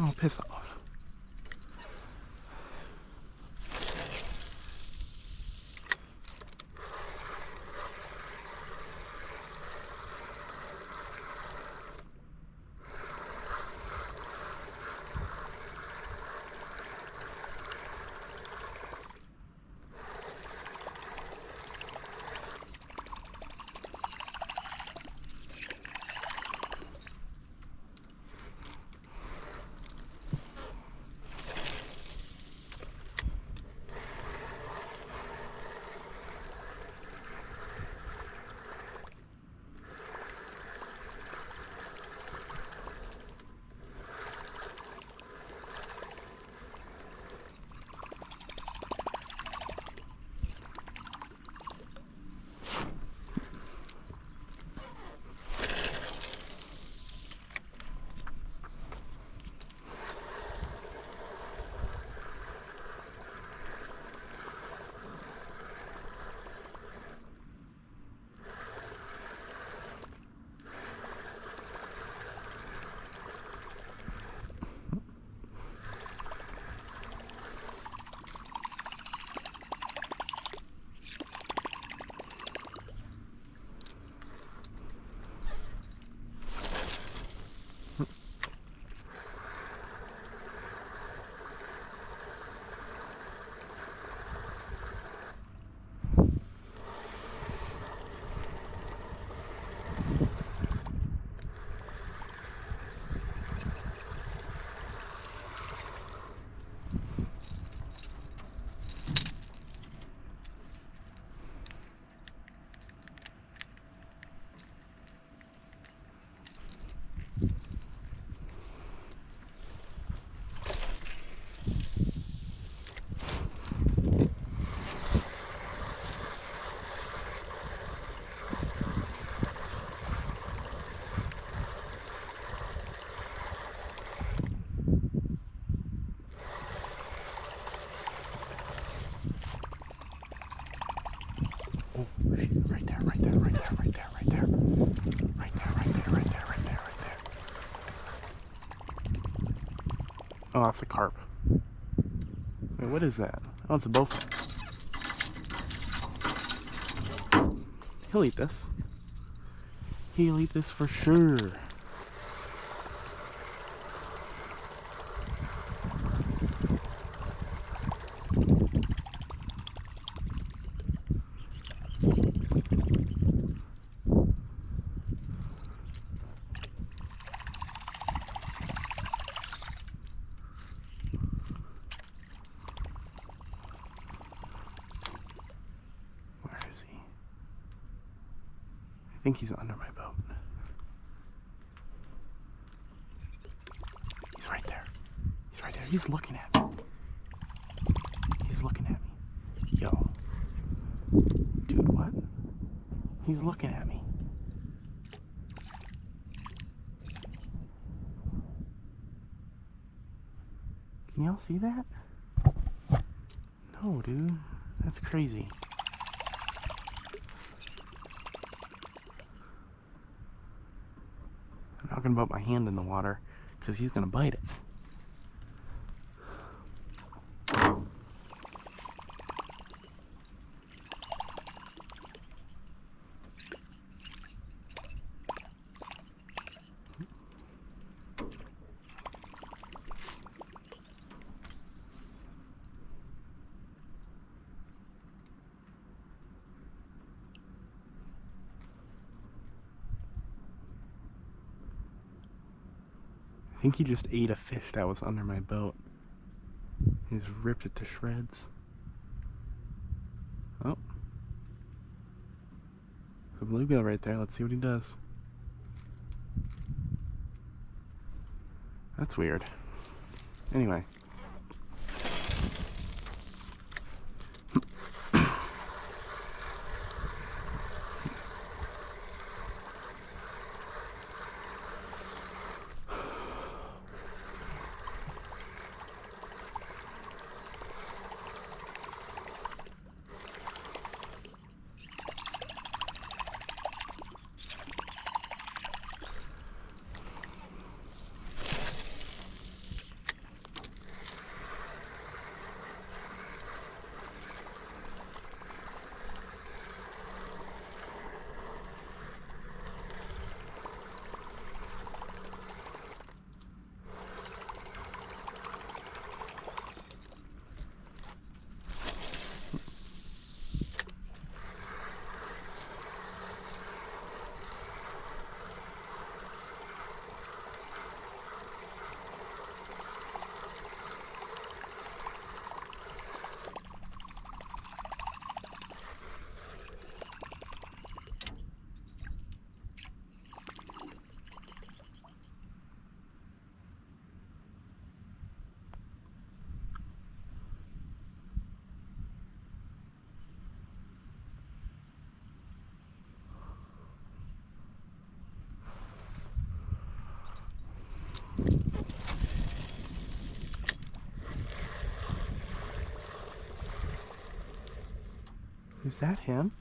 Oh, piss off. Oh, shit. Right there, right there, right there, right there, right there. Right there, right there, right there, right there, right there. Oh, that's a carp. Wait, what is that? Oh, it's a bowfin. He'll eat this. He'll eat this for sure. Where is he? I think he's under my boat. He's right there. He's right there. He's looking at me. He's looking at me. Yo. Dude, what? He's looking at me. Can y'all see that? No, dude. That's crazy. I'm not gonna put my hand in the water because he's gonna bite it. I think he just ate a fish that was under my boat. He just ripped it to shreds. Oh. There's a bluegill right there. Let's see what he does. That's weird. Anyway. Is that him?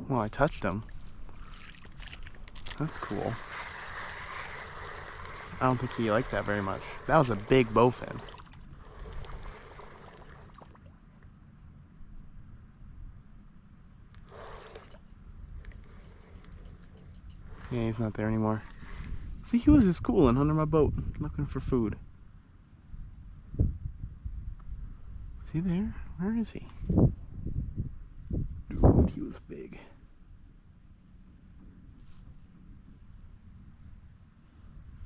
Well, I touched him. That's cool. I don't think he liked that very much. That was a big bowfin. Yeah, he's not there anymore. See, he was just cooling under my boat, looking for food. Is he there? Where is he? Dude, he was big.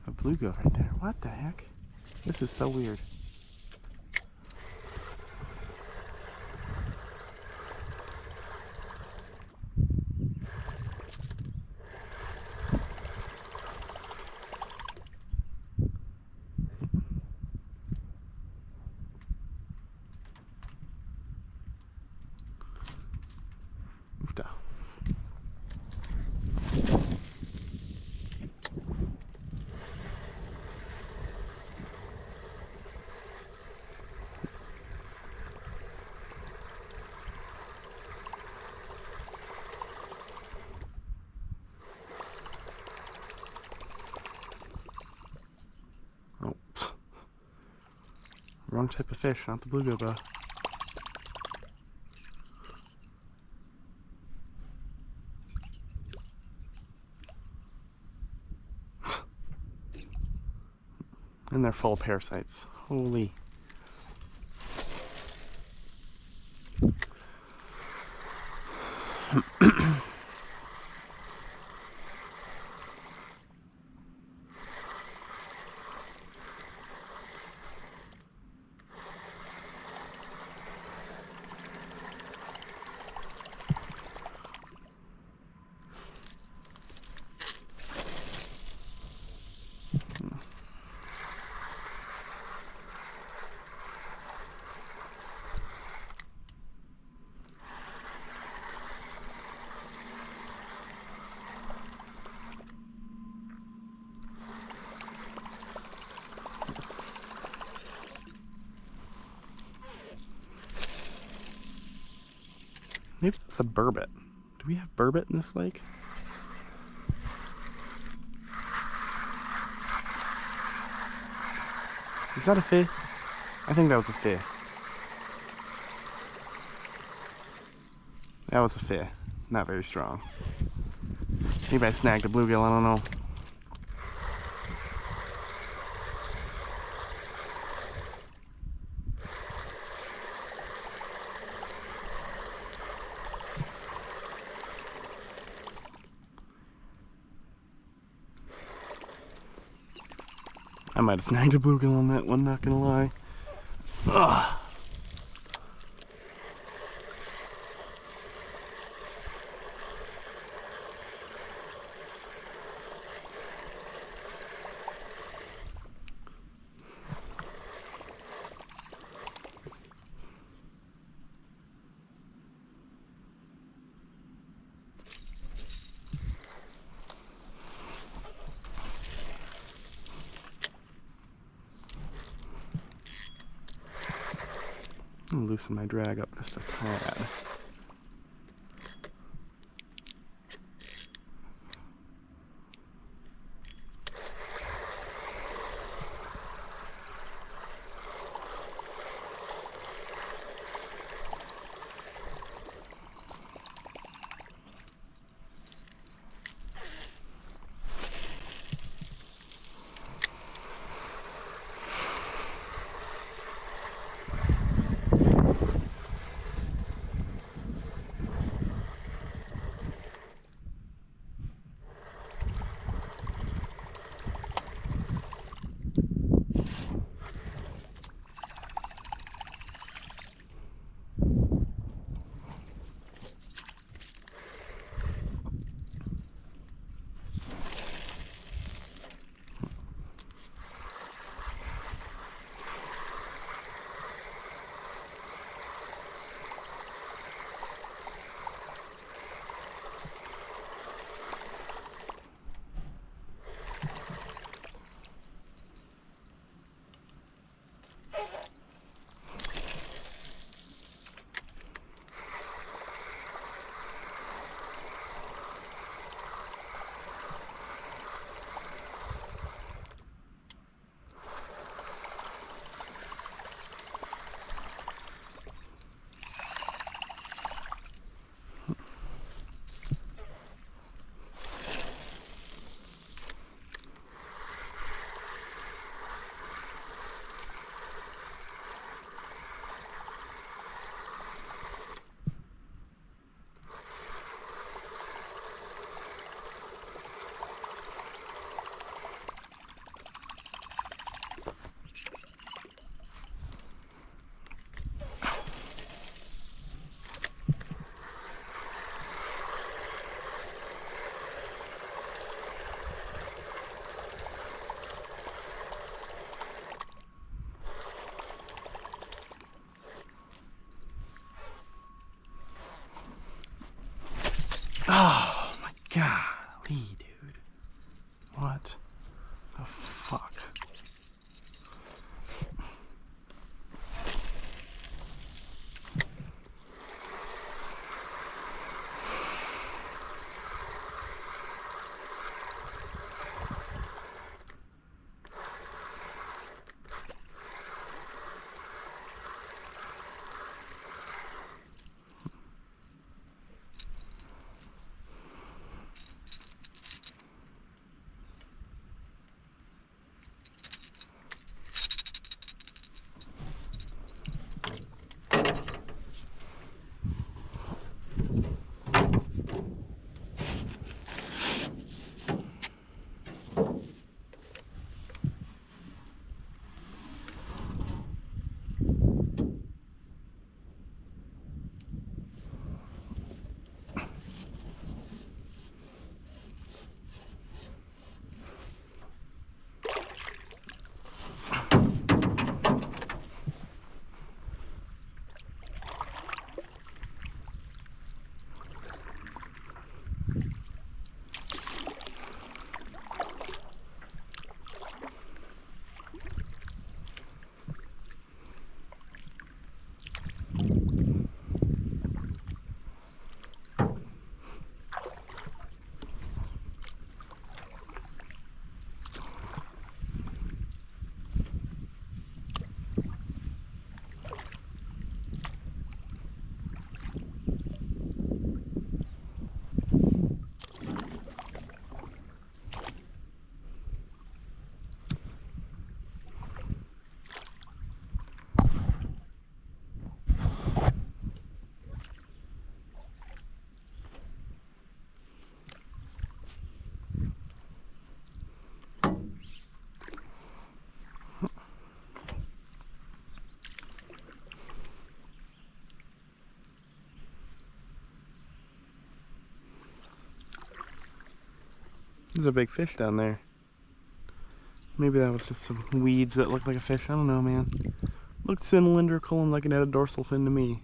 A bluegill right there. What the heck? This is so weird. Oofda. Oh, wrong type of fish, not the bluegill though. And they're full of parasites. Holy. Maybe it's a burbot. Do we have burbot in this lake? Is that a fish? I think that was a fish. That was a fish. Not very strong. Maybe I snagged a bluegill, I don't know. I might have snagged a bluegill on that one, not gonna lie. Ugh. I'm gonna loosen my drag up just a tad. There's a big fish down there. Maybe that was just some weeds that looked like a fish. I don't know, man. Looked cylindrical and like it had a dorsal fin to me.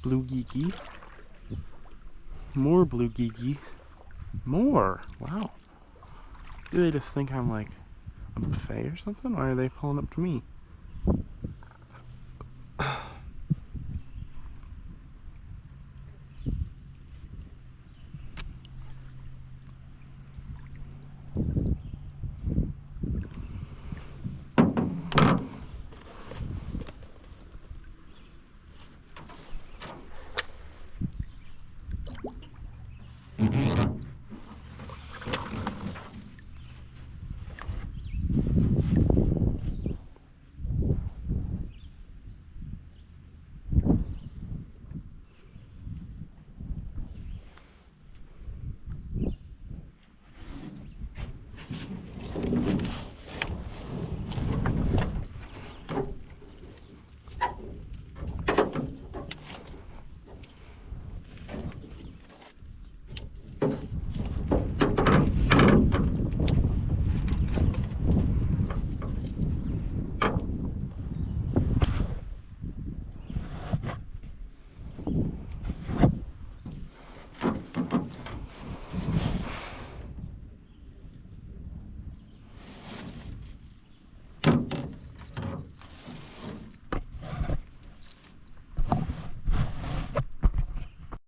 Blue geeky. More blue geeky. More. Wow. Do they just think I'm like a buffet or something? Why are they pulling up to me?